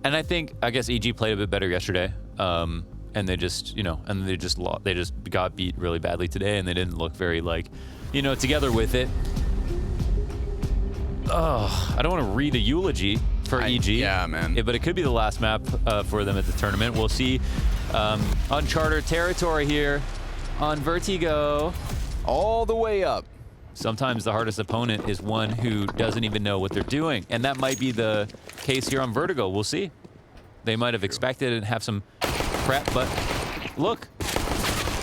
And I guess EG played a bit better yesterday. And they just, they just got beat really badly today, and they didn't look very, like, together with it. Oh, I don't want to read a eulogy for EG. Yeah, man. But it could be the last map for them at the tournament. We'll see. Uncharted territory here on Vertigo. All the way up. Sometimes the hardest opponent is one who doesn't even know what they're doing. And that might be the case here on Vertigo. We'll see. They might have expected and have some prep, but look.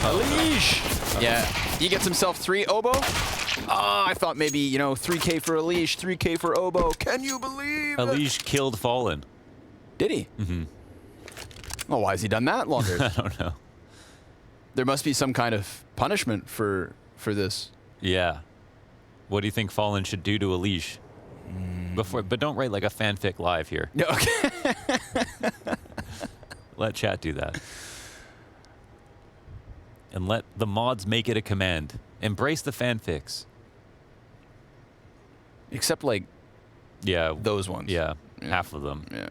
Elige. Yeah, he gets himself 3 oboe. Oh, I thought maybe, 3K for Elige, 3K for oboe. Can you believe it? Elige killed Fallen. Did he? Mm-hmm. Well, why has he done that longer? I don't know. There must be some kind of punishment for this. Yeah. What do you think Fallen should do to Elige? But don't write like a fanfic live here. No, okay. Let chat do that. And let the mods make it a command. Embrace the fanfics. Except like those ones. Yeah, half of them. Yeah.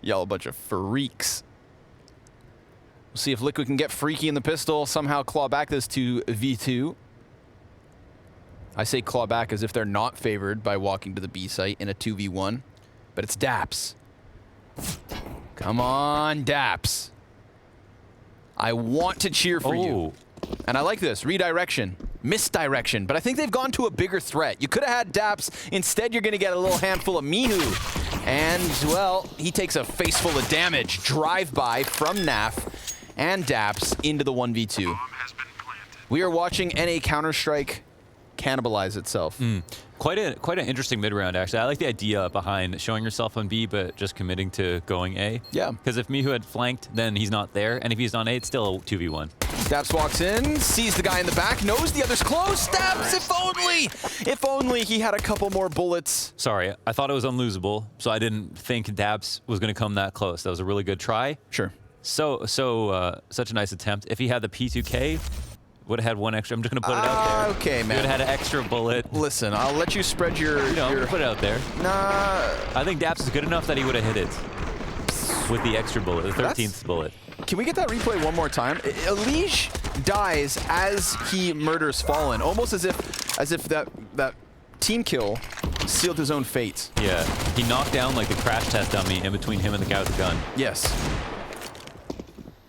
Y'all a bunch of freaks. We'll see if Liquid can get freaky in the pistol, somehow claw back this to V2. I say claw back as if they're not favored by walking to the B site in a 2v1, but it's Daps. Come on, Daps. I want to cheer for you. And I like this. Redirection. Misdirection. But I think they've gone to a bigger threat. You could have had Daps. Instead, you're going to get a little handful of Mihu. And, well, he takes a face full of damage. Drive-by from Naf and Daps into the 1v2. We are watching NA Counter-Strike cannibalize itself. Quite an interesting mid-round, actually. I like the idea behind showing yourself on B, but just committing to going A. Yeah. Because if Mihu had flanked, then he's not there. And if he's on A, it's still a 2v1. Daps walks in, sees the guy in the back, knows the other's close. Daps, if only he had a couple more bullets. Sorry, I thought it was unlosable, so I didn't think Daps was going to come that close. That was a really good try. Sure. Such a nice attempt. If he had the P2K, would have had one extra. I'm just going to put it out there. Okay, man. Would have had an extra bullet. Listen, I'll let you spread your... put it out there. Nah. I think Daps is good enough that he would have hit it with the extra bullet, the 13th bullet. Can we get that replay one more time? Elige dies as he murders Fallen, almost as if that team kill sealed his own fate. Yeah, he knocked down like the crash test dummy in between him and the guy with the gun. Yes.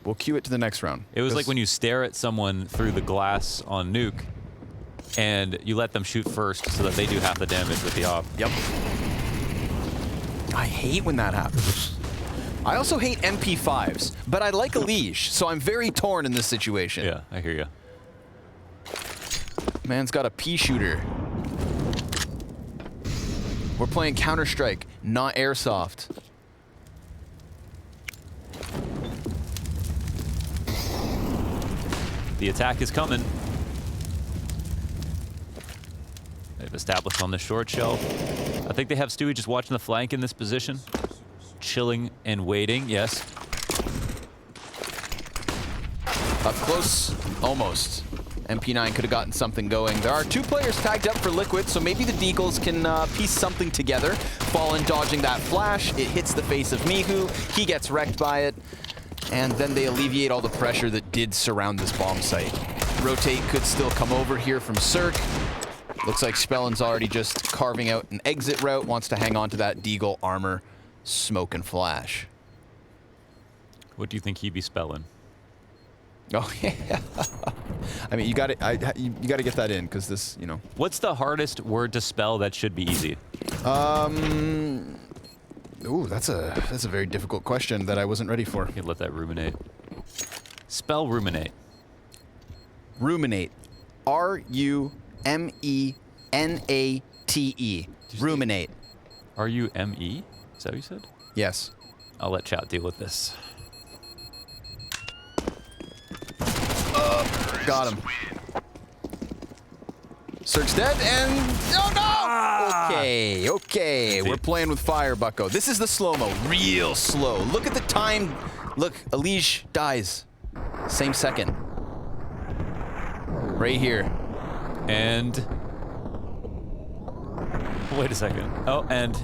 We'll cue it to the next round. It was like when you stare at someone through the glass on Nuke, and you let them shoot first so that they do half the damage with the op. Yep. I hate when that happens. I also hate MP5s, but I like Elige, so I'm very torn in this situation. Yeah, I hear you. Man's got a pea shooter. We're playing Counter-Strike, not Airsoft. The attack is coming. They've established on the short shelf. I think they have Stewie just watching the flank in this position. Chilling and waiting, yes. Up close, almost. MP9 could have gotten something going. There are 2 players tagged up for Liquid, so maybe the Deagles can piece something together. Fallen dodging that flash. It hits the face of Mihu. He gets wrecked by it. And then they alleviate all the pressure that did surround this bomb site. Rotate could still come over here from Cirque. Looks like Spellen's already just carving out an exit route, wants to hang on to that Deagle armor, smoke and flash. What do you think he'd be spelling? Oh yeah. I mean, you got to get that in because this, What's the hardest word to spell that should be easy? Ooh, that's a very difficult question that I wasn't ready for. You let that ruminate. Spell ruminate. Ruminate. R-U-M-E-N-A-T-E. Ruminate. R-U-M-E? Is that what you said? Yes. I'll let chat deal with this. Oh, got him. Cirque's dead, and oh no! Okay. We're playing with fire, Bucko. This is the slow-mo, real slow. Look at the time. Look, Elige dies. Same second. Right here. And wait a second. Oh, and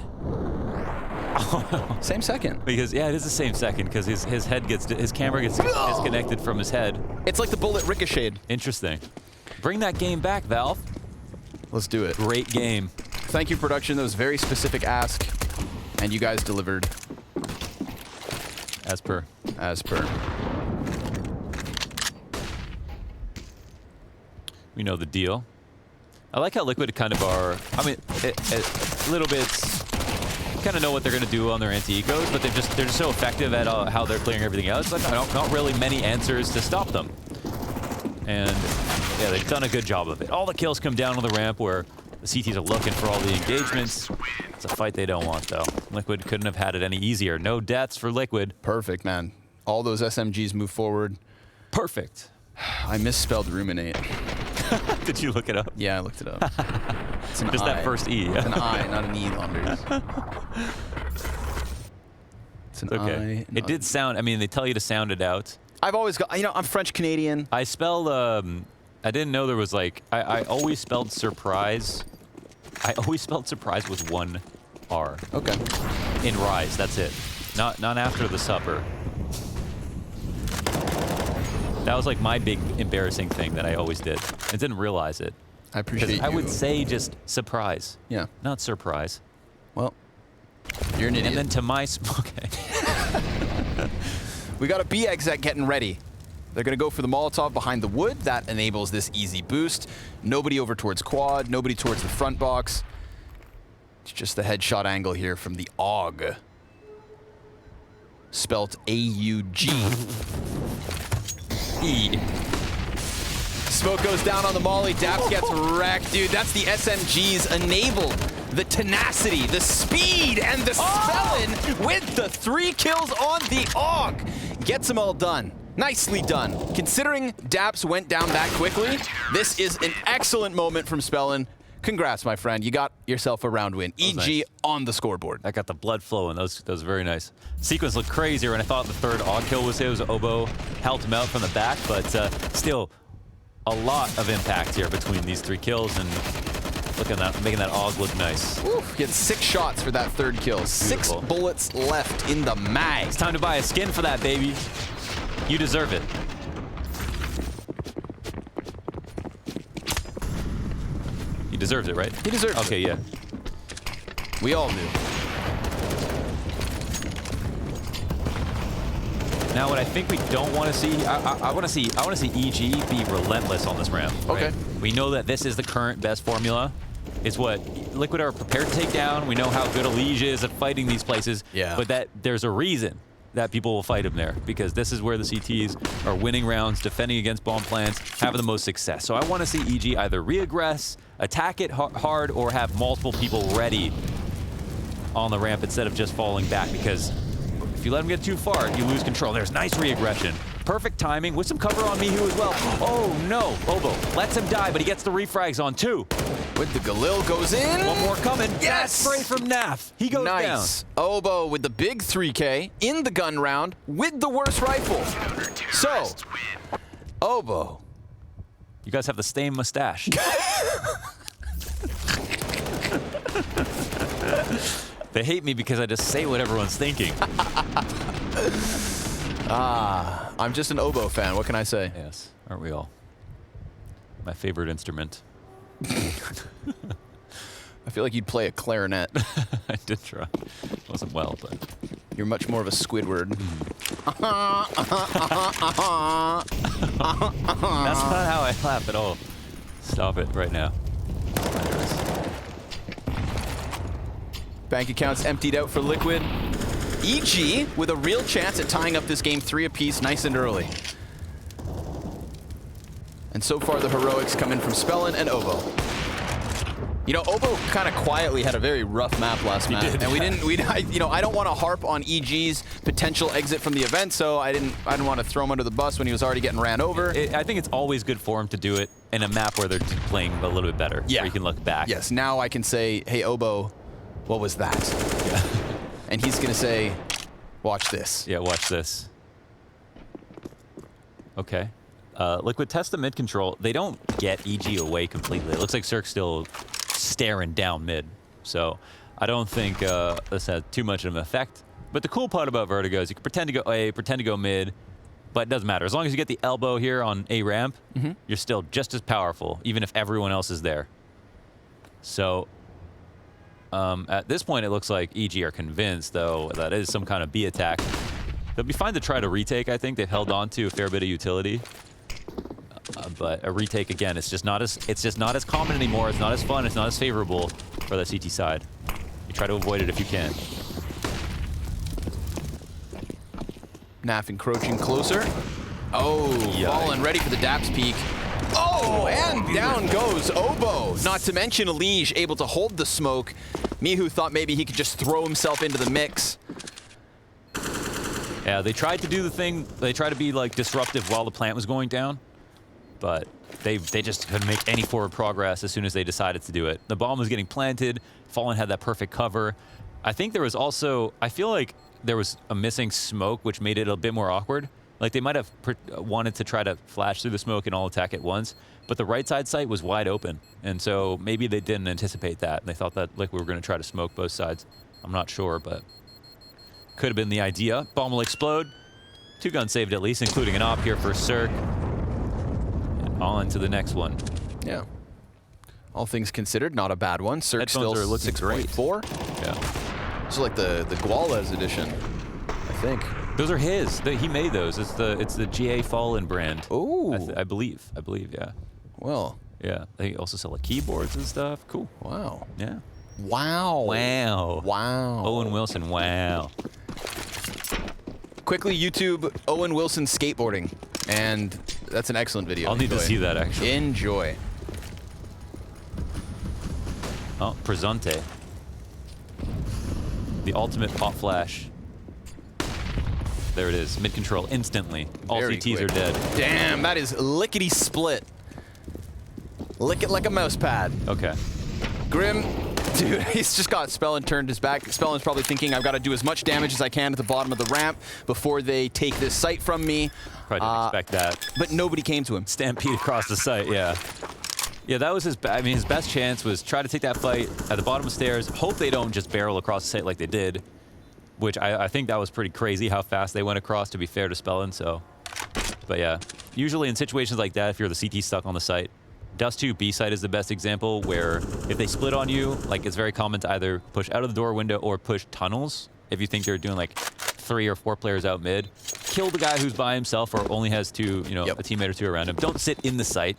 Same second. Because yeah, it is the same second because his camera gets disconnected from his head. It's like the bullet ricocheted. Interesting. Bring that game back, Valve. Let's do it. Great game. Thank you, production. That was a very specific ask, and you guys delivered. As per. As per. We know the deal. I like how Liquid kind of are. I mean, a little bit. Kind of know what they're going to do on their anti-egos, but they're just so effective at how they're clearing everything out. It's like not really many answers to stop them. And yeah, they've done a good job of it. All the kills come down on the ramp where the CTs are looking for all the engagements. It's a fight they don't want, though. Liquid couldn't have had it any easier. No deaths for Liquid. Perfect, man. All those SMGs move forward. Perfect. I misspelled ruminate. Did you look it up? Yeah, I looked it up. It's an Just I. that first E. It's an I, not an E, Launders. It's an okay. I. It did sound, I mean, they tell you to sound it out. I've always got, you know, I'm French-Canadian. I spelled, I didn't know there was like, I always spelled surprise. I always spelled surprise with one R. Okay. In rise, that's it. Not after the supper. That was like my big embarrassing thing that I always did. I didn't realize it. I appreciate you. I would say just surprise. Yeah. Not surprise. Well, you're an idiot. And then to my, okay. We got a B exec getting ready. They're going to go for the Molotov behind the wood. That enables this easy boost. Nobody over towards quad, nobody towards the front box. It's just the headshot angle here from the AUG. Spelt A-U-G. E. Smoke goes down on the molly. Daps gets wrecked. Dude, that's the SMGs enabled. The tenacity, the speed, and the spellin with the 3 kills on the AUG. Gets them all done. Nicely done. Considering Daps went down that quickly, this is an excellent moment from Spellin. Congrats, my friend. You got yourself a round win. EG nice. On the scoreboard. That got the blood flowing. That was very nice. Sequence looked crazier, and I thought the third AUG kill was Oboe helped him out from the back, but still a lot of impact here between these 3 kills, and look at that, making that AUG look nice. Oof, he had 6 shots for that third kill. Beautiful. 6 bullets left in the mag. It's time to buy a skin for that, baby. You deserve it. He deserves it, right? He deserves it. Okay, yeah. We all do. Now, what I think we don't want to see, I want to see EG be relentless on this ramp. Right? Okay. We know that this is the current best formula. It's what Liquid are prepared to take down. We know how good elige is at fighting these places. Yeah. But that there's a reason that people will fight him there, because this is where the CTs are winning rounds, defending against bomb plants, having the most success. So I want to see EG either reaggress, attack it hard, or have multiple people ready on the ramp instead of just falling back, because if you let him get too far, you lose control. There's nice reaggression. Perfect timing with some cover on Mihu as well. Oh no, Oboe lets him die, but he gets the refrags on 2. With the Galil goes in. One more coming. Yes! Spray from Naf. He goes nice. down. Oboe with the big 3K in the gun round with the worst rifle. So, Oboe. You guys have the same mustache. They hate me because I just say what everyone's thinking. I'm just an Oboe fan. What can I say? Yes, aren't we all? My favorite instrument. I feel like you'd play a clarinet. I did try. It wasn't well, but... You're much more of a Squidward. That's not how I laugh at all. Stop it right now. Bank accounts emptied out for Liquid. EG with a real chance at tying up this game 3 apiece nice and early. And so far the heroics come in from Spellin and Oboe. You know, Oboe kind of quietly had a very rough map last map, and I don't want to harp on EG's potential exit from the event, so I didn't want to throw him under the bus when he was already getting ran over. I think it's always good for him to do it in a map where they're playing a little bit better, where you can look back. Yes, now I can say, hey Oboe, what was that? Yeah. And he's gonna say, watch this. Yeah, watch this. Okay. Liquid test the mid control. They don't get EG away completely. It looks like Cirque's still staring down mid. So I don't think this has too much of an effect. But the cool part about Vertigo is you can pretend to go A, pretend to go mid, but it doesn't matter. As long as you get the elbow here on A ramp, you're still just as powerful, even if everyone else is there. So at this point, it looks like EG are convinced, though, that is some kind of B attack. They'll be fine to try to retake, I think. They've held on to a fair bit of utility. But a retake, again, it's just not as common anymore. It's not as fun. It's not as favorable for the CT side. You try to avoid it if you can. Naf encroaching closer. Oh, Fallen ready for the Daps peek. Oh, and down goes Oboe. Not to mention Elige able to hold the smoke. Mihu thought maybe he could just throw himself into the mix. Yeah, they tried to do the thing. They tried to be like disruptive while the plant was going down, but they just couldn't make any forward progress as soon as they decided to do it. The bomb was getting planted. Fallen had that perfect cover. I think there was also, I feel like there was a missing smoke, which made it a bit more awkward. Like they might have wanted to try to flash through the smoke and all attack at once, but the right side site was wide open. And so maybe they didn't anticipate that. And they thought that like we were going to try to smoke both sides. I'm not sure, but could have been the idea. Bomb will explode. 2 guns saved at least, including an op here for Cirque. And on to the next one. Yeah. All things considered, not a bad one. Cirque still 6.4. Yeah. So like the Guala's edition, I think. Those are his. He made those. It's the GA Fallen brand. Oh. I believe, yeah. Well. Yeah. They also sell like keyboards and stuff. Cool. Wow. Yeah. Wow. Wow. Wow. Owen Wilson, wow. Quickly YouTube Owen Wilson skateboarding. And that's an excellent video. I'll need to see that actually. Enjoy. Oh, Presente. The ultimate pop flash. There it is. Mid control instantly. All Very CTs quick. are dead. Damn, that is lickety split. Lick it like a mouse pad. Okay. Grim, dude, he's just got Spellin turned his back. Spellin's probably thinking I've got to do as much damage as I can at the bottom of the ramp before they take this site from me. Probably didn't expect that. But nobody came to him. Stampede across the site, yeah. Yeah, that was his best chance was try to take that fight at the bottom of stairs. Hope they don't just barrel across the site like they did, which I think that was pretty crazy how fast they went across, to be fair to Spellin, so. But yeah, usually in situations like that, if you're the CT stuck on the site, Dust 2 B site is the best example where if they split on you, like it's very common to either push out of the door window or push tunnels. If you think they're doing like 3 or 4 players out mid, kill the guy who's by himself or only has 2, you know, a teammate or 2 around him. Don't sit in the site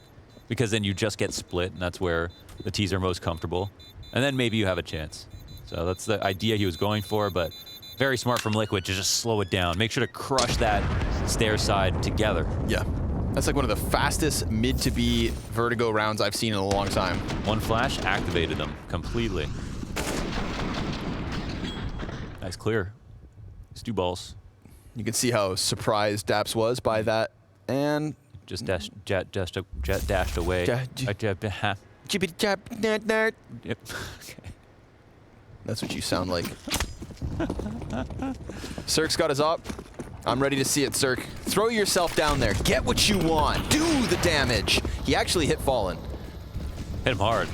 because then you just get split and that's where the T's are most comfortable. And then maybe you have a chance. So that's the idea he was going for, but very smart from Liquid to just slow it down. Make sure to crush that stair side together. Yeah. That's like one of the fastest mid-to-B Vertigo rounds I've seen in a long time. One flash activated them completely. Nice clear. Stew balls. You can see how surprised Daps was by that. And just dashed away. Yep. Okay. That's what you sound like. Cirque's got his op. I'm ready to see it, Cirque. Throw yourself down there. Get what you want. Do the damage. He actually hit Fallen. Hit him hard.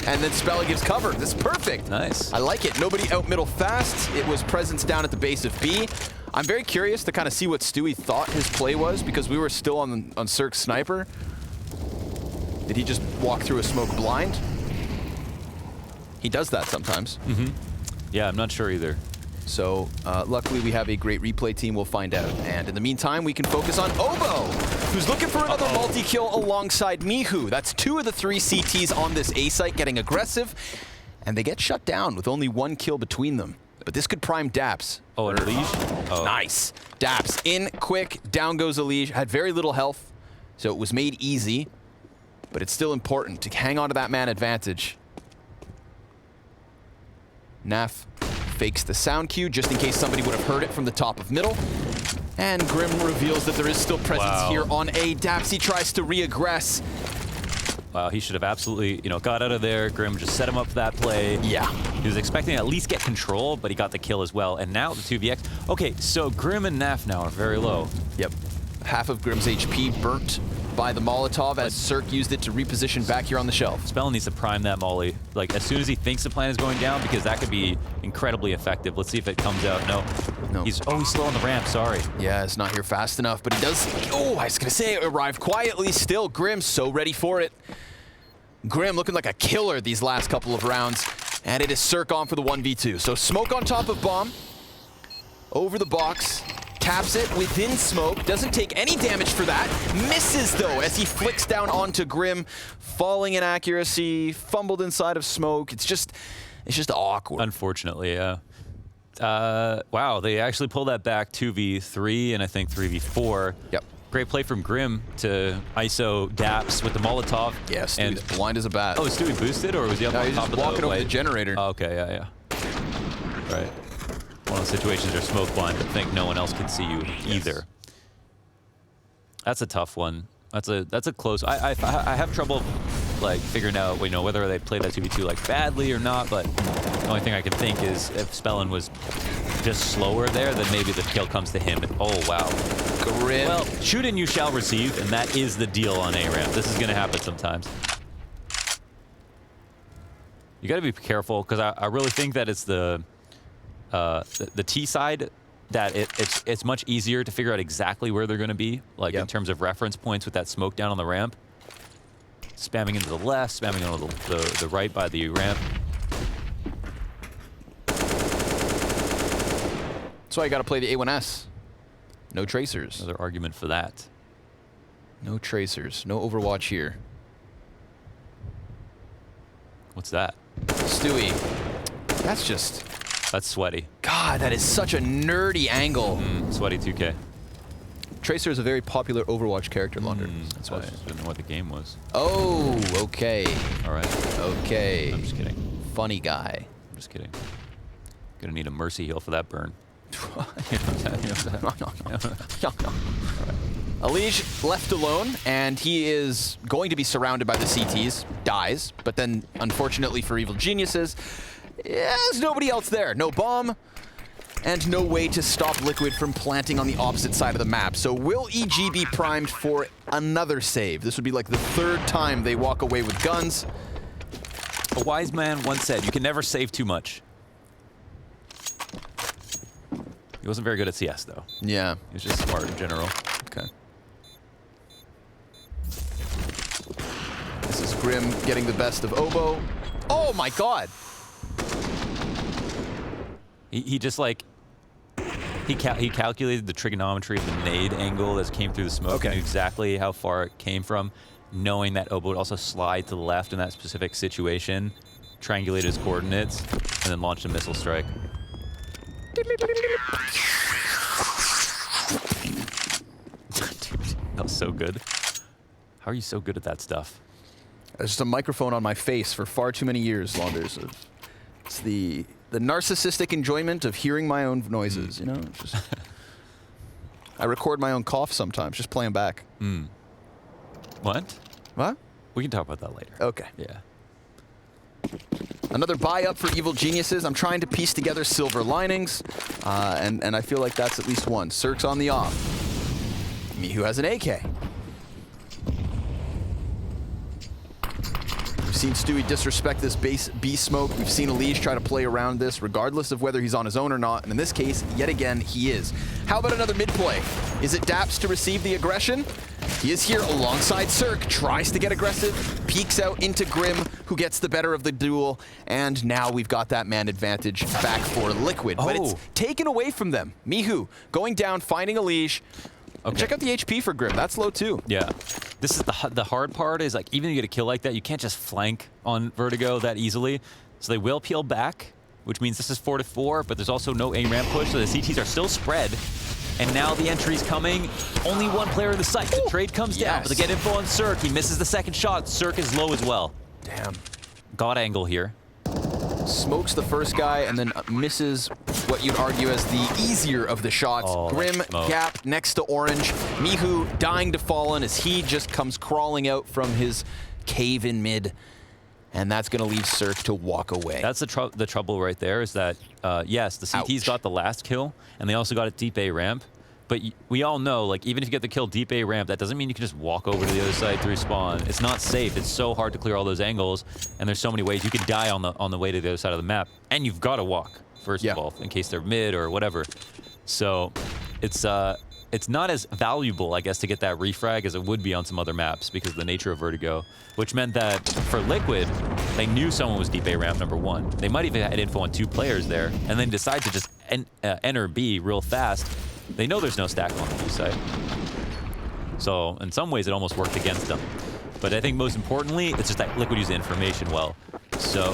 And then Spella gives cover. This is perfect. Nice. I like it. Nobody out middle fast. It was presence down at the base of B. I'm very curious to kind of see what Stewie thought his play was because we were still on Cirque's sniper. Did he just walk through a smoke blind? He does that sometimes. Mm-hmm. Yeah, I'm not sure either. So luckily we have a great replay team. We'll find out. And in the meantime, we can focus on Oboe, who's looking for another multi-kill alongside Mihu. That's 2 of the 3 CTs on this A site getting aggressive. And they get shut down with only 1 kill between them. But this could prime Daps. Oh, an Elige? Oh. Nice. Daps in quick. Down goes Elige. Had very little health, so it was made easy. But it's still important to hang on to that man advantage. Naf fakes the sound cue just in case somebody would have heard it from the top of middle. And Grim reveals that there is still presence here on A. Daps, he tries to re-aggress. Wow, he should have absolutely, got out of there. Grim just set him up for that play. Yeah. He was expecting to at least get control, but he got the kill as well. And now the 2vx. Okay, so Grim and Naf now are very low. Yep. Half of Grim's HP burnt by the Molotov as Cirque used it to reposition back here on the shelf. Spell needs to prime that molly, like as soon as he thinks the plan is going down, because that could be incredibly effective. Let's see if it comes out. No. He's slow on the ramp, sorry. Yeah, it's not here fast enough, but he does, I was gonna say, arrive quietly still. Grim so ready for it. Grim looking like a killer these last couple of rounds, and it is Cirque on for the 1v2. So smoke on top of bomb, over the box, taps it within smoke, doesn't take any damage for that, misses though as he flicks down onto Grim, falling in accuracy, fumbled inside of smoke. It's just awkward. Unfortunately, yeah. Wow, they actually pulled that back 2v3 and I think 3v4. Yep. Great play from Grim to ISO Daps with the Molotov. Yeah, Stewie's blind as a bat. Oh, is Stewie boosted or was he up on he's top just of the walking over white? the generator. Oh, okay, yeah. Right. One of the situations they're smoke blind, but think no one else can see you either. That's a tough one. That's a close. I have trouble like figuring out whether they played that 2v2 like badly or not. But the only thing I can think is if Spellin was just slower there, then maybe the kill comes to him. Oh wow. Grim. Well, shoot and you shall receive, and that is the deal on A-ramp. This is going to happen sometimes. You got to be careful because I really think that it's the T side that it's much easier to figure out exactly where they're going to be, like in terms of reference points with that smoke down on the ramp. Spamming into the left, spamming on the right by the ramp. That's why you got to play the A1S. No tracers. Another argument for that. No tracers. No Overwatch here. What's that? Stewie. That's sweaty. God, that is such a nerdy angle. Sweaty 2K. Tracer is a very popular Overwatch character, Launder. That's why I just didn't know what the game was. Oh, okay. All right. Okay. I'm just kidding. Funny guy. I'm just kidding. Gonna need a mercy heal for that burn. Elige left alone, and he is going to be surrounded by the CTs. Dies, but then, unfortunately for Evil Geniuses, there's nobody else there. No bomb, and no way to stop Liquid from planting on the opposite side of the map. So will EG be primed for another save? This would be like the third time they walk away with guns. A wise man once said, you can never save too much. He wasn't very good at CS, though. Yeah. He was just smart in general. Okay. This is Grim getting the best of Oboe. Oh my god! He just like... He calculated the trigonometry of the nade angle that came through the smoke. Okay. Knew exactly how far it came from, knowing that Oboe would also slide to the left in that specific situation, triangulated his coordinates, and then launched a missile strike. Dude, that was so good. How are you so good at that stuff? There's just a microphone on my face for far too many years, Launders. It's the narcissistic enjoyment of hearing my own noises, you know? Just I record my own cough sometimes, just play them back. What? What? We can talk about that later. Okay. Yeah. Another buy up for Evil Geniuses. I'm trying to piece together silver linings, and I feel like that's at least one. Cirque's on the off. miHu has an AK. We've seen Stewie disrespect this base B smoke. We've seen Elige try to play around this, regardless of whether he's on his own or not. And in this case, yet again, he is. How about another mid play? Is it Daps to receive the aggression? He is here alongside Cirque, tries to get aggressive, peeks out into Grim, who gets the better of the duel, and now we've got that man advantage back for Liquid. But it's taken away from them. miHu going down, finding Elige. Okay. Check out the HP for Grim. That's low too. Yeah. This is the hard part is like even if you get a kill like that, you can't just flank on Vertigo that easily. So they will peel back, which means this is 4-4, but there's also no A-ramp push, so the CTs are still spread. And now the entry's coming. Only one player in the site. The trade comes down, but they get info on Cirque. He misses the second shot. Cirque is low as well. Damn. God angle here. Smokes the first guy and then misses what you'd argue as the easier of the shots. Grim gap next to Orange. miHu dying to fall in as he just comes crawling out from his cave in mid. And that's going to leave Cirque to walk away. That's the trouble right there is that, yes, the CT's got the last kill, and they also got a deep A ramp, But we all know, like, even if you get the kill deep A ramp, that doesn't mean you can just walk over to the other side through spawn. It's not safe. It's so hard to clear all those angles, and there's so many ways. You could die on the way to the other side of the map, and you've got to walk, first of all, in case they're mid or whatever. So it's not as valuable, I guess, to get that refrag as it would be on some other maps because of the nature of Vertigo, which meant that for Liquid, they knew someone was deep A ramp #1. They might even had info on 2 players there, and then decide to just enter B real fast. They know there's no stack on the B side. So in some ways, it almost worked against them. But I think most importantly, it's just that Liquid used the information well. So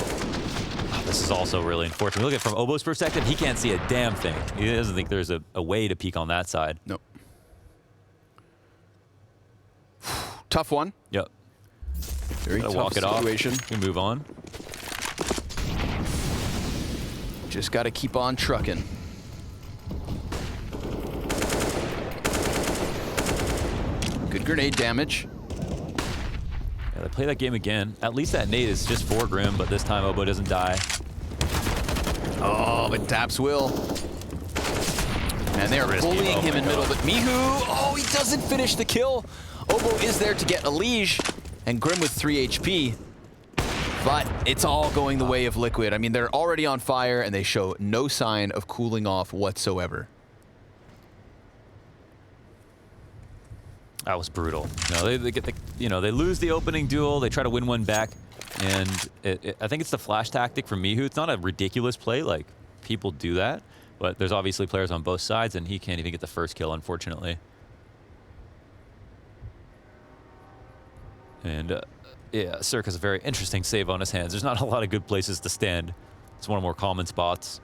this is also really unfortunate. Look at it from Obo's perspective, he can't see a damn thing. He doesn't think there's a way to peek on that side. Nope. Tough one. Yep. Very tough walk it situation. Off. We move on. Just got to keep on trucking. Good grenade damage. Yeah, they play that game again. At least that nade is just for Grim, but this time Obo doesn't die. Oh, but Taps will. And they're bullying him in middle, but Mihu, oh, he doesn't finish the kill. Obo is there to get elige, and Grim with 3 HP. But it's all going the way of Liquid. I mean, they're already on fire, and they show no sign of cooling off whatsoever. That was brutal. No, they get the, they lose the opening duel. They try to win one back, and I think it's the flash tactic from Mihu. It's not a ridiculous play, like people do that, but there's obviously players on both sides, and he can't even get the first kill, unfortunately. And yeah, Cirque has a very interesting save on his hands. There's not a lot of good places to stand. It's one of the more common spots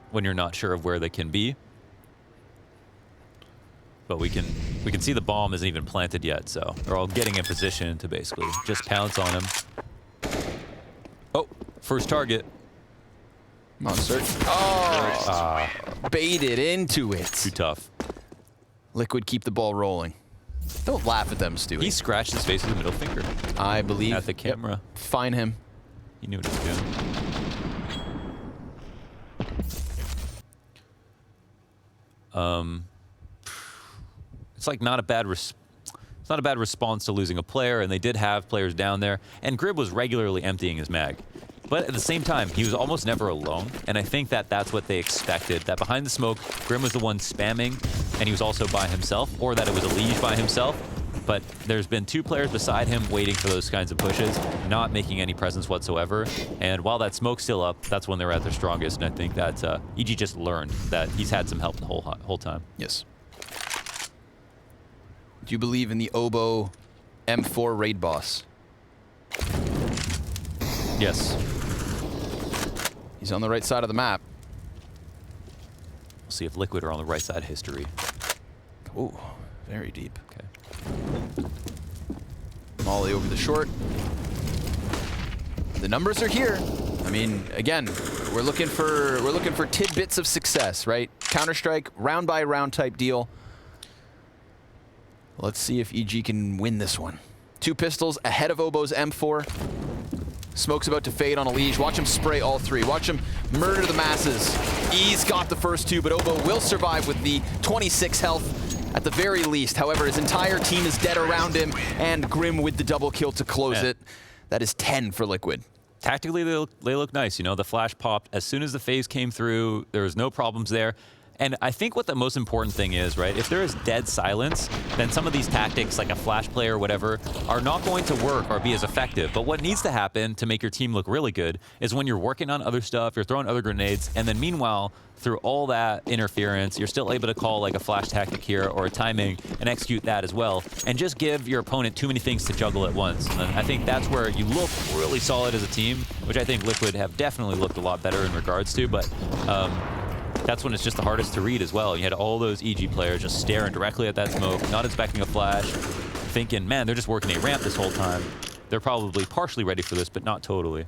when you're not sure of where they can be. But we can see the bomb isn't even planted yet, so they're all getting in position to basically just pounce on him. Oh, first target. Come on, Cirque. Oh, baited into it. Too tough. Liquid keep the ball rolling. Don't laugh at them, Stewie. He scratched his face with the middle finger. I believe. At the camera. Yep. Fine him. He knew what he was doing. It's like not a bad response to losing a player, and they did have players down there, and Grib was regularly emptying his mag. But at the same time, he was almost never alone, and I think that that's what they expected, that behind the smoke, Grim was the one spamming, and he was also by himself, or that it was elige by himself. But there's been 2 players beside him waiting for those kinds of pushes, not making any presence whatsoever. And while that smoke's still up, that's when they're at their strongest, and I think that EG just learned that he's had some help the whole time. Yes. Do you believe in the Obo M4 raid boss? Yes. He's on the right side of the map. We'll see if Liquid are on the right side of history. Ooh, very deep. Okay. Molly over the short. The numbers are here. I mean, again, we're looking for tidbits of success, right? Counter-Strike, round by round type deal. Let's see if EG can win this one. 2 pistols ahead of Obo's M4. Smoke's about to fade on elige. Watch him spray all 3. Watch him murder the masses. He's got the first 2, but Obo will survive with the 26 health at the very least. However, his entire team is dead around him, and Grim with the double kill to close it. That is 10 for Liquid. Tactically, they look nice. The flash popped. As soon as the phase came through, there was no problems there. And I think what the most important thing is, right, if there is dead silence, then some of these tactics, like a flash play or whatever, are not going to work or be as effective. But what needs to happen to make your team look really good is when you're working on other stuff, you're throwing other grenades, and then meanwhile, through all that interference, you're still able to call like a flash tactic here or a timing and execute that as well, and just give your opponent too many things to juggle at once. And I think that's where you look really solid as a team, which I think Liquid have definitely looked a lot better in regards to, but that's when it's just the hardest to read as well. You had all those EG players just staring directly at that smoke, not expecting a flash, thinking, man, they're just working a ramp this whole time. They're probably partially ready for this, but not totally.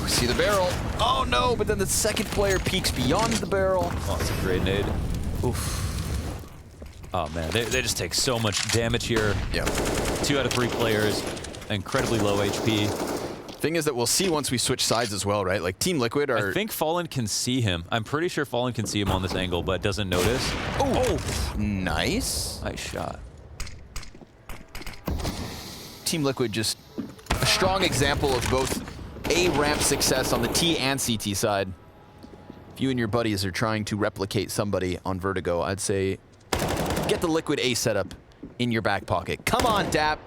We see the barrel. Oh no, but then the second player peeks beyond the barrel. Oh, it's a grenade. Oof. Oh man, they just take so much damage here. Yeah. 2 out of 3 players, incredibly low HP. Thing is that we'll see once we switch sides as well, right? Like Team Liquid are... I think Fallen can see him. I'm pretty sure Fallen can see him on this angle, but doesn't notice. Oh! Nice. Nice shot. Team Liquid just a strong example of both A ramp success on the T and CT side. If you and your buddies are trying to replicate somebody on Vertigo, I'd say get the Liquid A setup in your back pocket. Come on, Dap.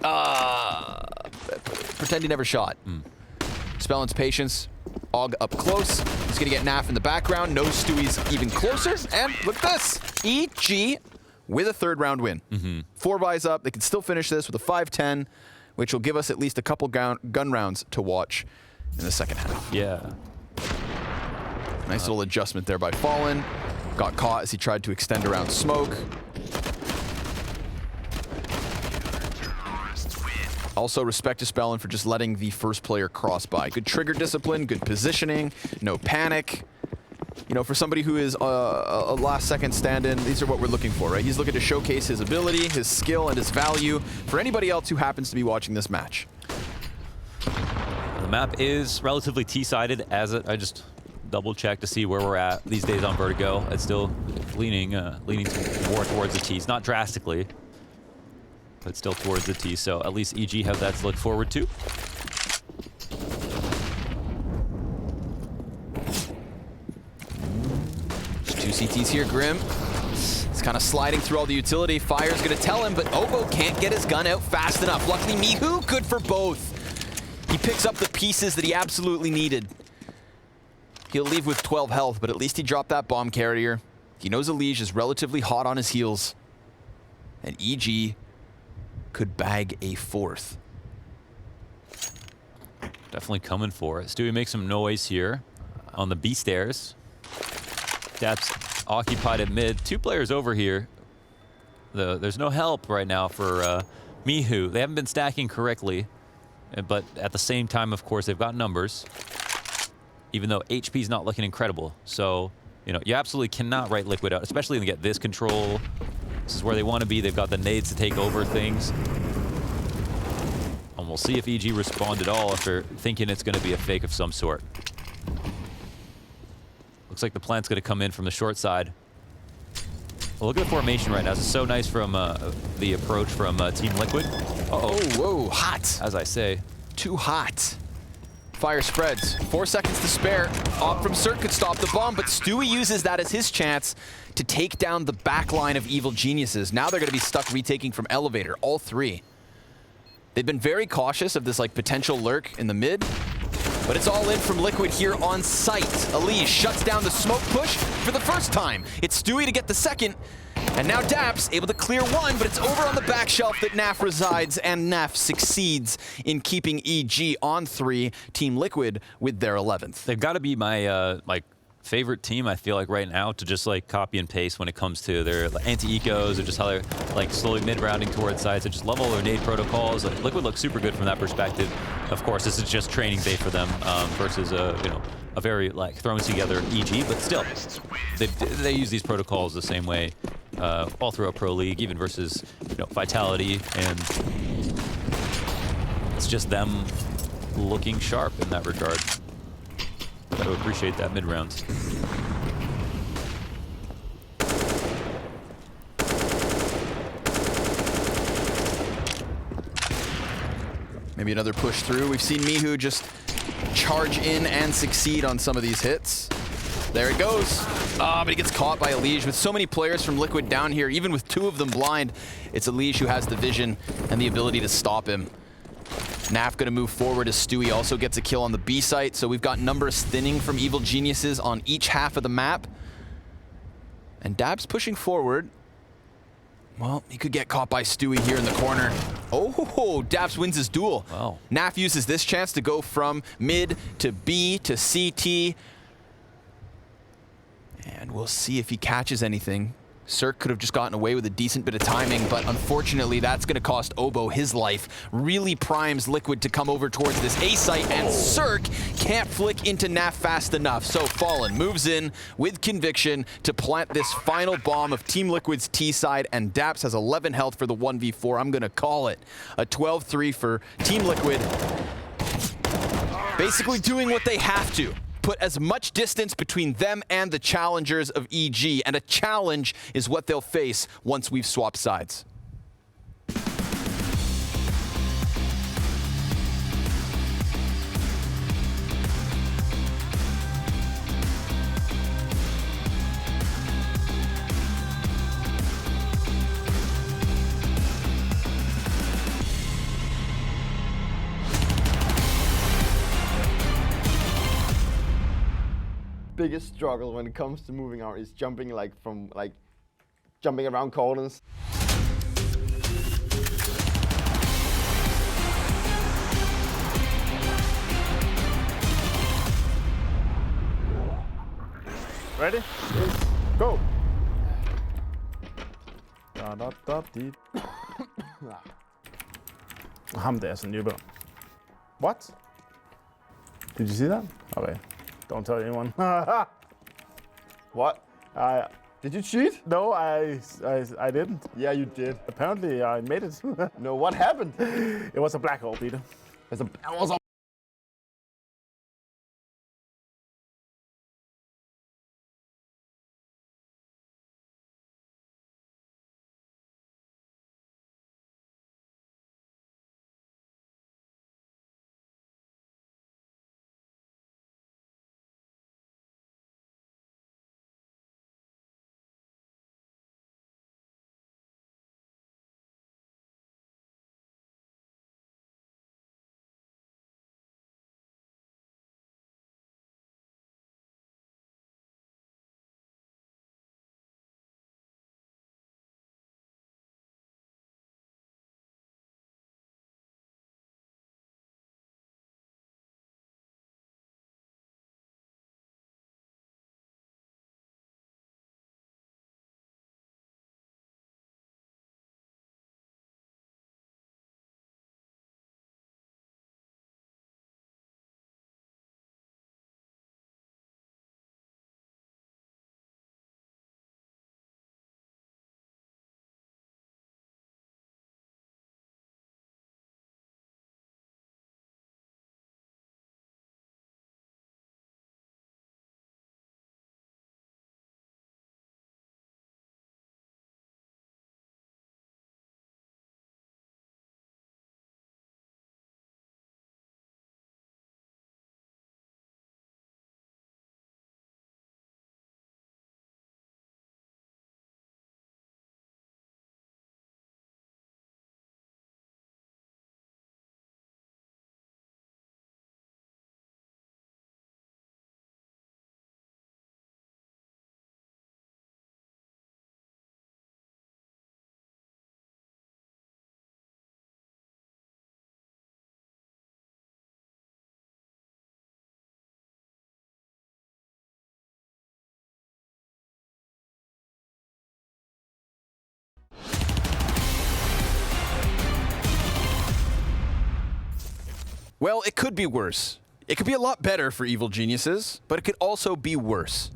Pretend he never shot. Spellin's patience. Og up close. He's going to get Naf in the background. No Stewie's even closer. And look at this. EG with a third round win. 4 buys up. They can still finish this with a 5-10, which will give us at least a couple gun rounds to watch in the second half. Yeah. Nice little adjustment there by Fallen. Got caught as he tried to extend around smoke. Also, respect to Spellin for just letting the first player cross by. Good trigger discipline, good positioning, no panic. You know, for somebody who is a last-second stand-in, these are what we're looking for, right? He's looking to showcase his ability, his skill, and his value for anybody else who happens to be watching this match. The map is relatively T-sided as I just double-checked to see where we're at these days on Vertigo. It's still leaning more towards the T's, not drastically, but still towards the T. So at least EG have that to look forward to. There's 2 CTs here, Grim. He's kind of sliding through all the utility. Fire's going to tell him, but Obo can't get his gun out fast enough. Luckily, Mihu, good for both. He picks up the pieces that he absolutely needed. He'll leave with 12 health, but at least he dropped that bomb carrier. He knows elige is relatively hot on his heels. And EG could bag a 4th. Definitely coming for it. Stewie makes some noise here on the B stairs. Dap's occupied at mid. 2 players over here. There's no help right now for Mihu. They haven't been stacking correctly, but at the same time, of course, they've got numbers, even though HP's not looking incredible. So, you know, you absolutely cannot write Liquid out, especially when they get this control. This is where they want to be. They've got the nades to take over things. And we'll see if EG respond at all after thinking it's going to be a fake of some sort. Looks like the plant's going to come in from the short side. Well, look at the formation right now. This is so nice from the approach from Team Liquid. Uh-oh, whoa, hot. As I say. Too hot. Fire spreads. 4 seconds to spare. Op from Cert could stop the bomb, but Stewie uses that as his chance to take down the back line of Evil Geniuses. Now they're going to be stuck retaking from Elevator, all 3. They've been very cautious of this like potential lurk in the mid, but it's all in from Liquid here on site. elige shuts down the smoke push for the first time. It's Stewie to get the second, and now Daps able to clear 1, but it's over on the back shelf that Naf resides, and Naf succeeds in keeping EG on 3. Team Liquid with their 11th. They've got to be my like favorite team, I feel like, right now to just like copy and paste when it comes to their anti-ecos or just how they're like slowly mid-rounding towards sides. I just love all their nade protocols. Like, Liquid looks super good from that perspective. Of course, this is just training day for them versus you know, a very like thrown together EG, but still, they use these protocols the same way all throughout Pro League, even versus, you know, Vitality, and it's just them looking sharp in that regard. Gotta appreciate that mid-round. Maybe another push through. We've seen Mihu just charge in and succeed on some of these hits. There it goes. But he gets caught by elige. With so many players from Liquid down here, even with 2 of them blind, it's elige who has the vision and the ability to stop him. Naf gonna move forward as Stewie also gets a kill on the B site, so we've got numbers thinning from Evil Geniuses on each half of the map. And Dab's pushing forward. Well, he could get caught by Stewie here in the corner. Oh, Dabs wins his duel. Wow. Naf uses this chance to go from mid to B to CT. And we'll see if he catches anything. Cirque could have just gotten away with a decent bit of timing, but unfortunately that's going to cost Obo his life. Really primes Liquid to come over towards this A site, and Cirque can't flick into Naf fast enough. So Fallen moves in with conviction to plant this final bomb of Team Liquid's T side, and Daps has 11 health for the 1v4. I'm going to call it a 12-3 for Team Liquid. Basically doing what they have to. Put as much distance between them and the challengers of EG, and a challenge is what they'll face once we've swapped sides. Biggest struggle when it comes to moving out is jumping jumping around corners. Ready? Yes. Go. Ham der er sådan nyber. What? Did you see that? Okay. Don't tell anyone. What? Did you cheat? No, I didn't. Yeah, you did. Apparently, I made it. No, what happened? It was a black hole, Peter. It was a Well, it could be worse. It could be a lot better for evil geniuses, but it could also be worse.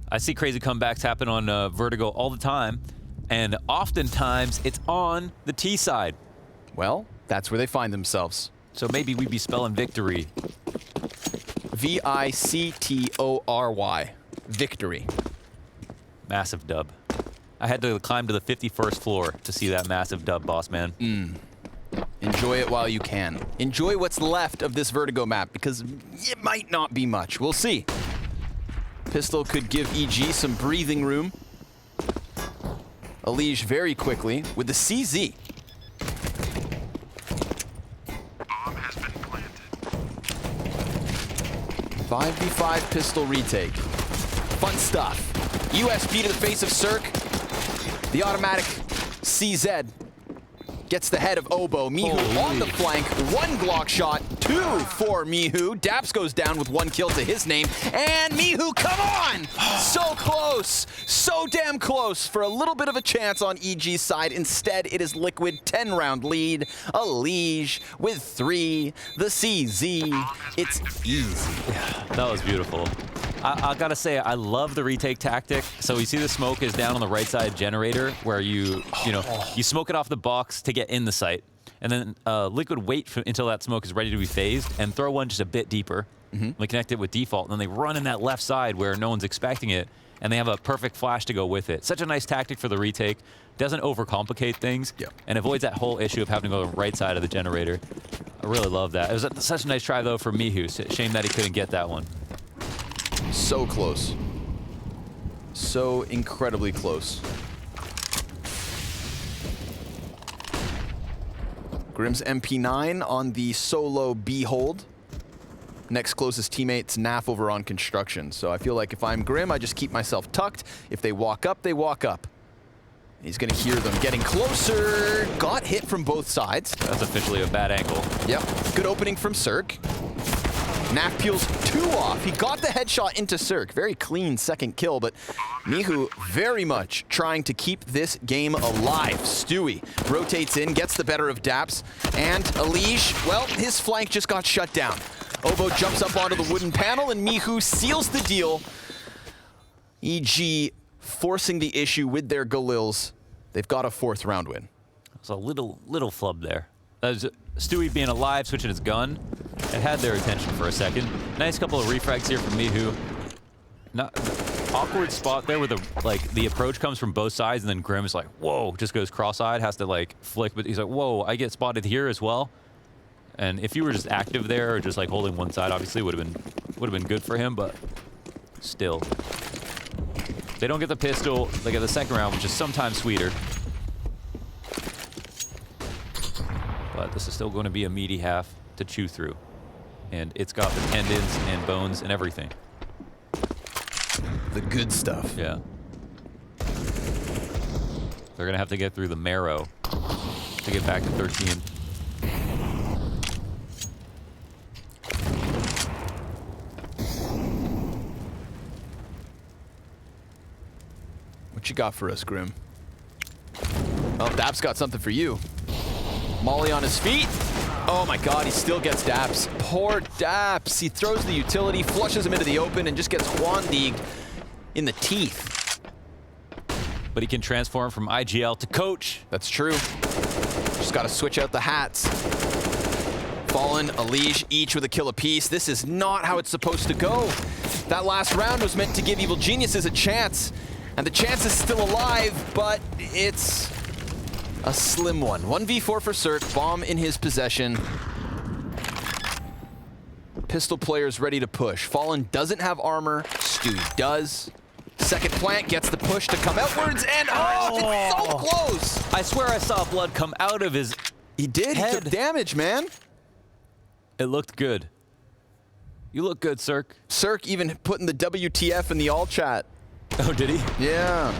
I see crazy comebacks happen on Vertigo all the time, and oftentimes it's on the T side. Well, that's where they find themselves. So maybe we'd be spelling victory. V-I-C-T-O-R-Y. Victory. Massive dub. I had to climb to the 51st floor to see that massive dub, boss man. Enjoy it while you can. Enjoy what's left of this Vertigo map, because it might not be much. We'll see. Pistol could give EG some breathing room. Elige very quickly with the CZ. Bomb has been planted. 5v5 pistol retake. Fun stuff. USP to the face of Cirque. The automatic CZ gets the head of Obo. miHu on the flank. One Glock shot. 2 for miHu. Daps goes down with 1 kill to his name. And miHu, come on! So close. So damn close for a little bit of a chance on EG's side. Instead, it is Liquid 10-round lead. Elige with 3. The CZ. It's easy. That was beautiful. I gotta say, I love the retake tactic. So you see the smoke is down on the right side generator, where you smoke it off the box to get in the site. And then Liquid wait until that smoke is ready to be phased and throw one just a bit deeper. They connect it with default, and then they run in that left side where no one's expecting it, and they have a perfect flash to go with it. Such a nice tactic for the retake. Doesn't overcomplicate things, and avoids that whole issue of having to go to the right side of the generator. I really love that. It was such a nice try, though, for mihu. Shame that he couldn't get that one. So close. So incredibly close. Krimz MP9 on the solo B hold. Next closest teammate's NAF over on construction. So I feel like if I'm Grim, I just keep myself tucked. If they walk up, they walk up. He's gonna hear them getting closer. Got hit from both sides. That's officially a bad angle. Yep, good opening from Cirque. NAF peels 2 off. He got the headshot into Cirque. Very clean second kill, but mihu very much trying to keep this game alive. Stewie rotates in, gets the better of daps, and elige, well, his flank just got shut down. Obo jumps up onto the wooden panel, and mihu seals the deal. EG forcing the issue with their Galils. They've got a 4th round win. It's a little flub there. That was Stewie being alive, switching his gun. It had their attention for a second. Nice couple of refrags here from mihu. Not awkward spot there where the approach comes from both sides, and then Grim is like, whoa, just goes cross-eyed, has to like flick, but he's like, whoa, I get spotted here as well. And if you were just active there or just like holding one side, obviously would have been good for him, but still. They don't get the pistol, they get the second round, which is sometimes sweeter. But this is still going to be a meaty half to chew through. And it's got the tendons and bones and everything. The good stuff. Yeah. They're going to have to get through the marrow to get back to 13. What you got for us, Grim? Oh, Dap's got something for you. Molly on his feet. Oh my god, he still gets Daps. Poor Daps. He throws the utility, flushes him into the open, and just gets Juan-digged in the teeth. But he can transform from IGL to coach. That's true. Just got to switch out the hats. Fallen, elige, each with a kill apiece. This is not how it's supposed to go. That last round was meant to give Evil Geniuses a chance. And the chance is still alive, but it's a slim one. 1v4 for Cirque, bomb in his possession. Pistol players ready to push. Fallen doesn't have armor, Stewie does. Second plant gets the push to come outwards, and it's so close! I swear I saw blood come out of his He did, head. He took damage, man. It looked good. You look good, Cirque. Cirque even putting the WTF in the all chat. Oh, did he? Yeah.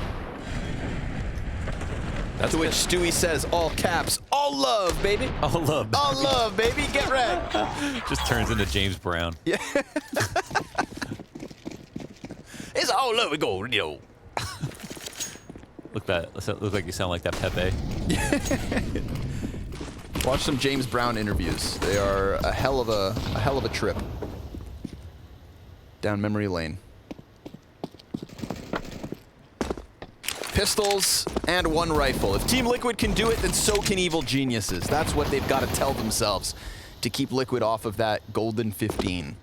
That's to which Stewie says, all caps, all love, baby. All love. All love, baby. Get red. Just turns into James Brown. Yeah. It's all love. We go, yo. Look like you sound like that Pepe. Watch some James Brown interviews. They are a hell of a trip down memory lane. Pistols and 1 rifle. If Team Liquid can do it, then so can Evil Geniuses. That's what they've got to tell themselves to keep Liquid off of that golden 15.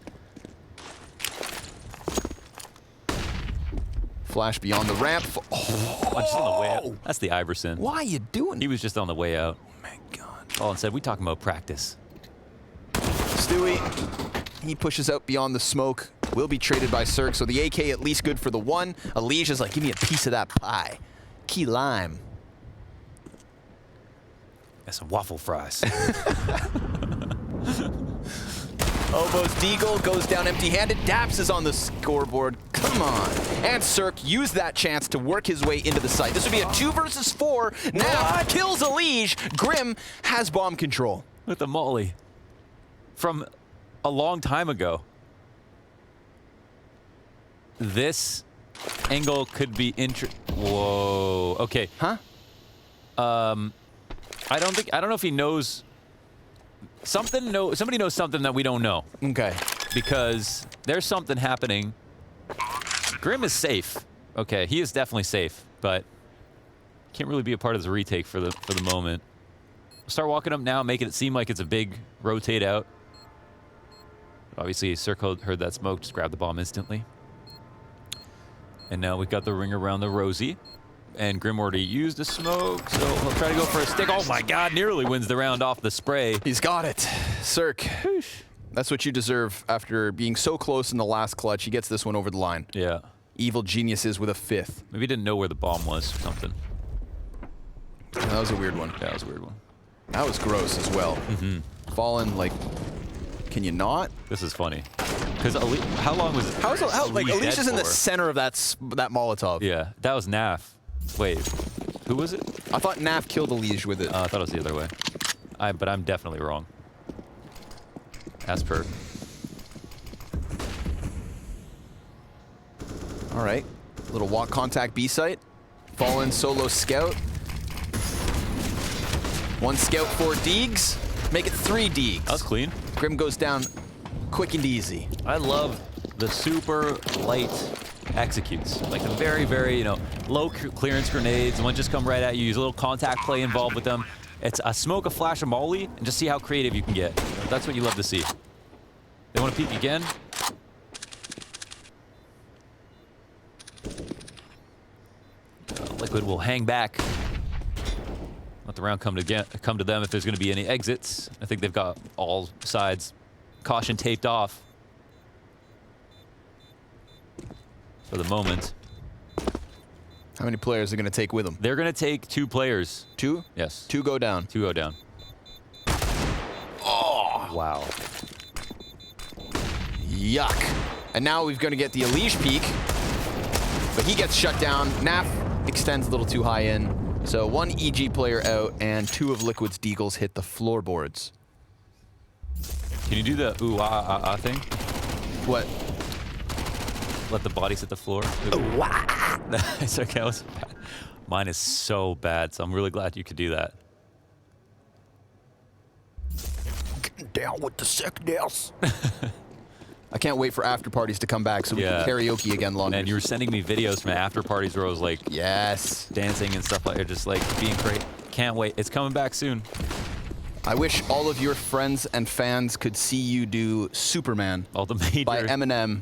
Flash beyond the ramp. Oh, just on the way out. That's the Iverson. Why are you doing? He was just on the way out. Oh my god. All said, we talking about practice. Stewie, he pushes out beyond the smoke. Will be traded by Cirque, so the AK at least good for the 1. Elige is like, give me a piece of that pie. Key lime. That's some waffle fries. Obo's deagle goes down empty-handed. Daps is on the scoreboard. Come on. And Cirque used that chance to work his way into the site. This would be a 2 versus 4. Now kills Elige. Grim has bomb control. With the molly. From a long time ago. This angle could be Whoa. Okay. Huh? I don't know if he knows something. Somebody knows something that we don't know. Okay. Because there's something happening. Grim is safe. Okay, he is definitely safe, but can't really be a part of the retake for the moment. Start walking up now, making it seem like it's a big rotate out. Obviously, Circle heard that smoke, just grabbed the bomb instantly. And now we've got the ring around the Rosie. And Grim already used a smoke, so he'll try to go for a stick. Oh my god, nearly wins the round off the spray. He's got it. Cirque. That's what you deserve after being so close in the last clutch. He gets this one over the line. Yeah. Evil geniuses with a 5th. Maybe he didn't know where the bomb was or something. That was a weird one. Yeah, that was a weird one. That was gross as well. Fallen, like, can you not? This is funny. Because how long was it? Like, Elige is in the center of that Molotov. Yeah, that was Naf. Wait, who was it? I thought Naf killed Elige with it. I thought it was the other way. But I'm definitely wrong. As per. All right. Little walk contact B site. Fallen solo scout. 1 scout, 4 deegs. Make it 3 deegs. That was clean. Grim goes down quick and easy. I love the super light executes. Like the very, very, you know, low clearance grenades. The ones just come right at you. Use a little contact play involved with them. It's a smoke, a flash, a molly, and just see how creative you can get. That's what you love to see. They want to peek again. Liquid will hang back. Let the round come to them if there's going to be any exits. I think they've got all sides caution taped off for the moment. How many players are going to take with them? They're going to take 2 players. 2? Yes. 2 go down. 2 go down. Oh! Wow. Yuck. And now we're going to get the Elige peek. But he gets shut down. Naf extends a little too high in. So 1 EG player out, and 2 of Liquid's deagles hit the floorboards. Can you do the ooh ah ah ah thing? What? Let the bodies hit the floor. Ooh, ah. It's okay. That was bad. Mine is so bad, so I'm really glad you could do that. Getting down with the sickness. I can't wait for after parties to come back so we can karaoke again longer. And you were sending me videos from after parties where I was like, yes, dancing and stuff like that, just like being great. Can't wait. It's coming back soon. I wish all of your friends and fans could see you do Superman All the major by Eminem.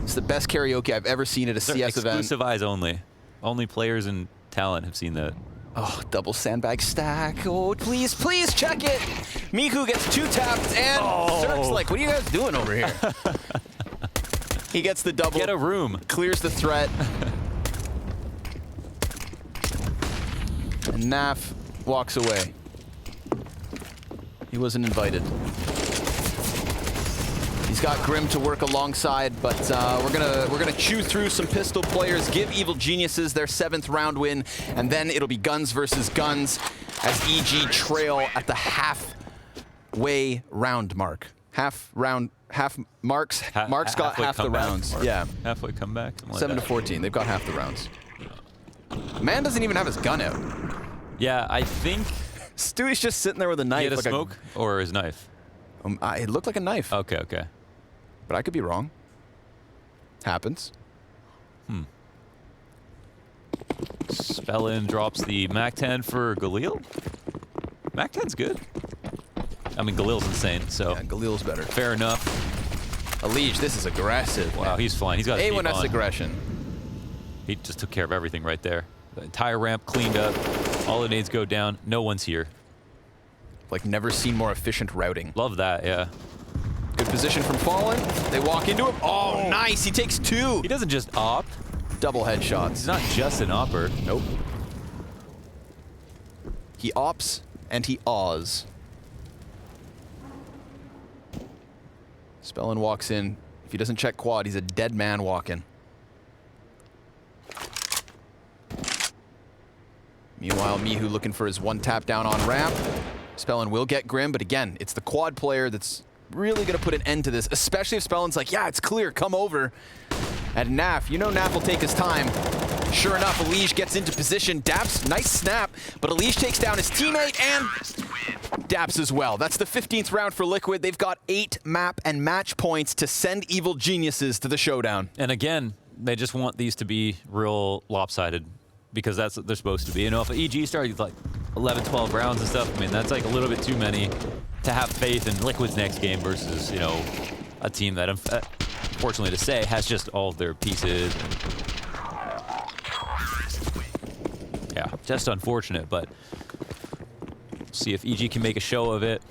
It's the best karaoke I've ever seen at a CS event. Exclusive eyes only. Only players and talent have seen that. Oh, double sandbag stack. Oh, please, please check it. Miku gets 2 tapped, and Cirque's like, what are you guys doing over here? He gets the double. Get a room. Clears the threat. And Naf walks away. He wasn't invited. He's got Grim to work alongside, but we're gonna chew through some pistol players, give Evil Geniuses their 7th round win, and then it'll be guns versus guns as EG trail at the halfway round mark. Mark's got half the rounds. Yeah. Halfway comeback. 7 to 14. They've got half the rounds. Man doesn't even have his gun out. Yeah, I think. Stewie's just sitting there with a knife. He had a like smoke or his knife? It looked like a knife. Okay, okay. But I could be wrong. Happens. Spellin drops the MAC-10 for Galil. MAC-10's good. I mean, Galil's insane, so. Yeah, Galil's better. Fair enough. Elige, this is aggressive. Wow, he's flying. He's got a A1S on. aggression. He just took care of everything right there. The entire ramp cleaned up. All the nades go down. No one's here. Like, never seen more efficient routing. Love that, yeah. Good position from Fallen. They walk into him. Oh, nice. He takes 2. He doesn't just op. Double headshots. He's not just an opper. Nope. He ops and he awes. Spellin walks in. If he doesn't check quad, he's a dead man walking. Meanwhile, Mihu looking for his 1 tap down on ramp. Spellin will get Grim, but again, it's the quad player that's really going to put an end to this, especially if Spellin's like, yeah, it's clear, come over. And Naf, you know Naf will take his time. Sure enough, Elige gets into position. Daps, nice snap, but Elige takes down his teammate and Daps as well. That's the 15th round for Liquid. They've got 8 map and match points to send Evil Geniuses to the showdown. And again, they just want these to be real lopsided because that's what they're supposed to be. You know, if an EG starts, like, 11, 12 rounds and stuff. I mean, that's like a little bit too many to have faith in Liquid's next game versus, you know, a team that, unfortunately to say, has just all of their pieces. Yeah, just unfortunate, but see if EG can make a show of it.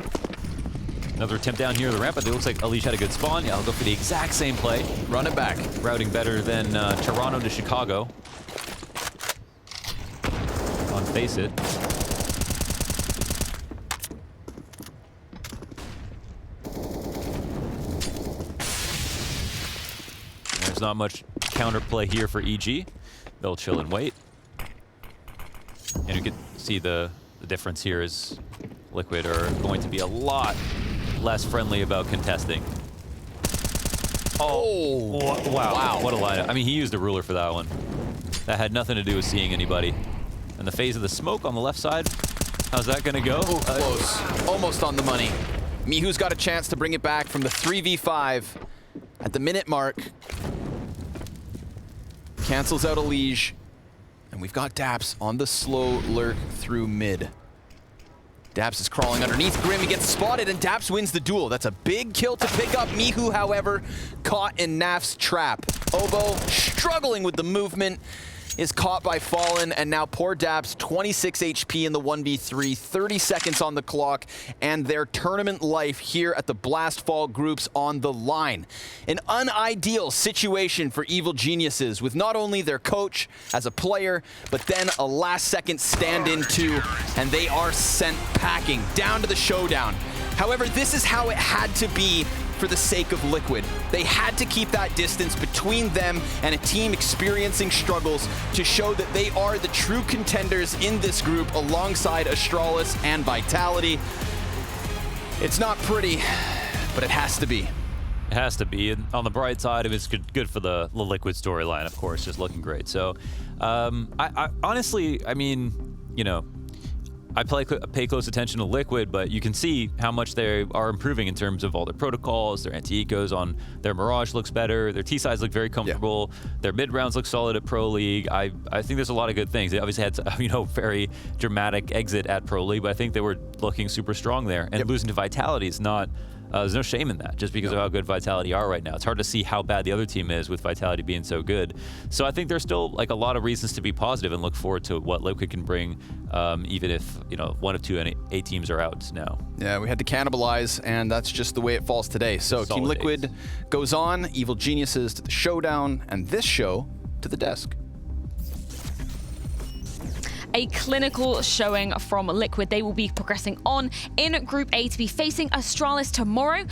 Another attempt down here at the ramp, but it looks like elige had a good spawn. Yeah, I'll go for the exact same play. Run it back. Routing better than Toronto to Chicago. On face it. There's not much counterplay here for EG. They'll chill and wait. And you can see the difference here is Liquid are going to be a lot less friendly about contesting. Oh, wow. What a lineup. I mean, he used a ruler for that one. That had nothing to do with seeing anybody. And the phase of the smoke on the left side, how's that going to go? Oh, close. Almost on the money. Mihu's got a chance to bring it back from the 3v5 at the minute mark. Cancels out elige. And we've got daps on the slow lurk through mid. daps is crawling underneath Grim. He gets spotted, and daps wins the duel. That's a big kill to pick up. Mihu, however, caught in Naf's trap. Oboe, struggling with the movement, is caught by Fallen, and now poor daps, 26 HP in the 1v3, 30 seconds on the clock, and their tournament life here at the Blast Fall groups on the line. An unideal situation for Evil Geniuses, with not only their coach as a player, but then a last-second stand-in too, and they are sent packing down to the showdown. However, this is how it had to be for the sake of Liquid. They had to keep that distance between them and a team experiencing struggles to show that they are the true contenders in this group alongside Astralis and Vitality. It's not pretty, but it has to be. It has to be. And on the bright side, it's good for the Liquid storyline, of course, just looking great. So, I honestly, I mean, you know, I pay close attention to Liquid, but you can see how much they are improving in terms of all their protocols, their anti-ecos on their Mirage looks better, their T-sides look very comfortable, their mid-rounds look solid at Pro League. I think there's a lot of good things. They obviously had, you know, very dramatic exit at Pro League, but I think they were looking super strong there. And losing to Vitality is not, there's no shame in that, just because of how good Vitality are right now. It's hard to see how bad the other team is with Vitality being so good. So I think there's still like a lot of reasons to be positive and look forward to what Liquid can bring, even if, you know, 1 of 2 A teams are out now. Yeah, we had to cannibalize, and that's just the way it falls today. So Team Liquid goes on, Evil Geniuses to the showdown, and this show to the desk. A clinical showing from Liquid. They will be progressing on in Group A to be facing Astralis tomorrow.